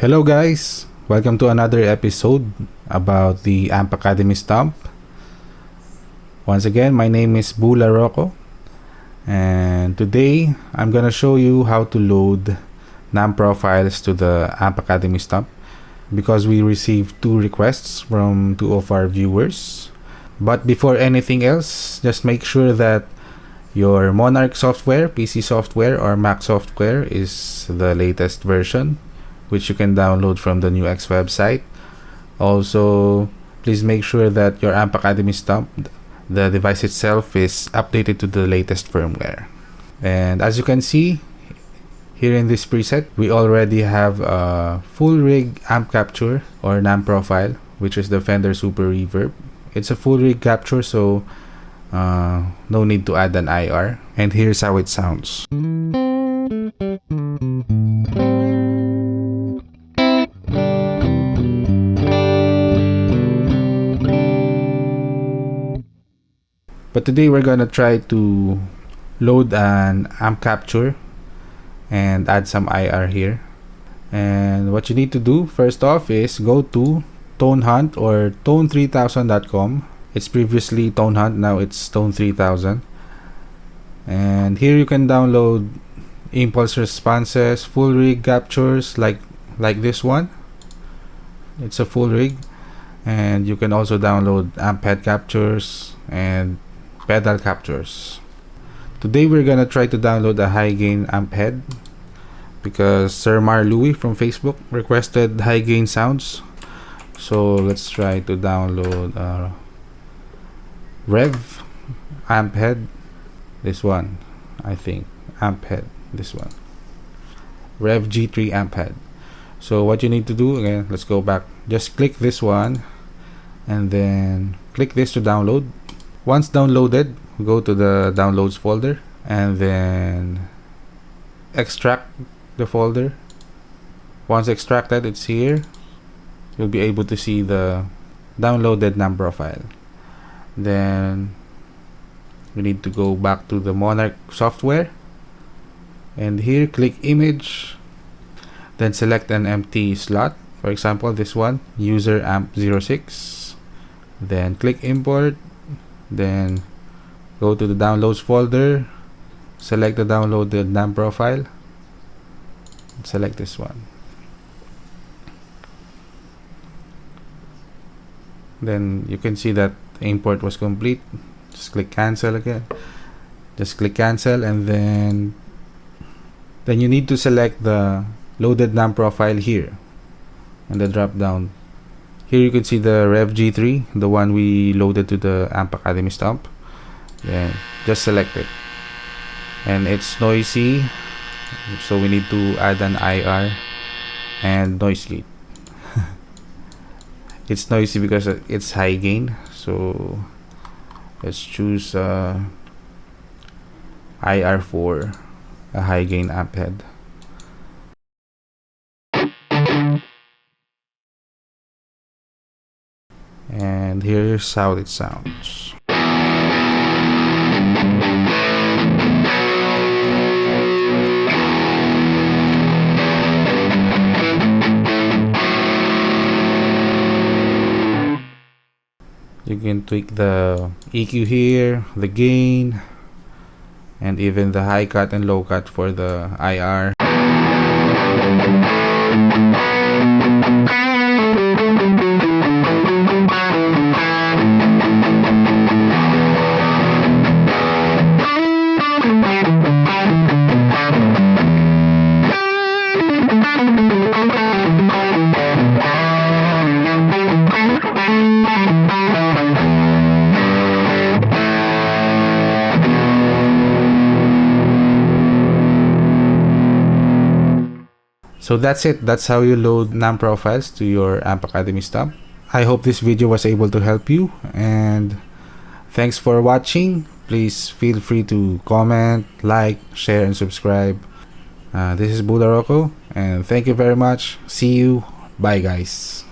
Hello guys, welcome to another episode about the Amp Academy Stomp. Once again, my name is Laroco, and today I'm gonna show you how to load NAM profiles to the Amp Academy Stomp because we received 2 requests from 2 of our viewers. But before anything else, just make sure that your Monarch software, PC software, or Mac software is the latest version, which you can download from the NUX website. Also, please make sure that your Amp Academy Stomp, the device itself, is updated to the latest firmware. And as you can see here in this preset, we already have a full rig amp capture or NAM profile, which is the Fender Super Reverb. It's a full rig capture, so no need to add an IR. And here's how it sounds. But today we're gonna try to load an amp capture and add some IR here. And what you need to do first off is go to Tone Hunt or tone3000.com. It's previously Tone Hunt, now it's Tone 3000. And here you can download impulse responses, full rig captures like this one. It's a full rig. And you can also download amp head captures and pedal captures. Today we're gonna try to download a high gain amp head because Sir Marlouwie from Facebook requested high gain sounds. So let's try to download Rev amp head, this one, I think, amp head, this one, Rev G3 amp head. So what you need to do, again, let's go back, just click this one and then click this to download. Once downloaded, go to the downloads folder and then extract the folder. Once extracted, it's here. You'll be able to see the downloaded NAM profile. Then we need to go back to the Monarch software and here click image, then select an empty slot, for example this one, user amp 06, then click import, then go to the downloads folder, select the downloaded NAM profile, select this one, then you can see that the import was complete. Just click cancel again, just click cancel, and then you need to select the loaded NAM profile here and the drop down. Here you can see the Rev G3, the one we loaded to the Amp Academy Stomp. Then just select it, and it's noisy, so we need to add an IR and noise gate. It's noisy because it's high gain, so let's choose IR for a high gain amp head. And here's how it sounds. You can tweak the EQ here, the gain, and even the high cut and low cut for the IR. So that's it. That's how you load NAM profiles to your Amp Academy Stomp. I hope this video was able to help you, and thanks for watching. Please feel free to comment, like, share, and subscribe. This is Laroco, and thank you very much. See you. Bye guys.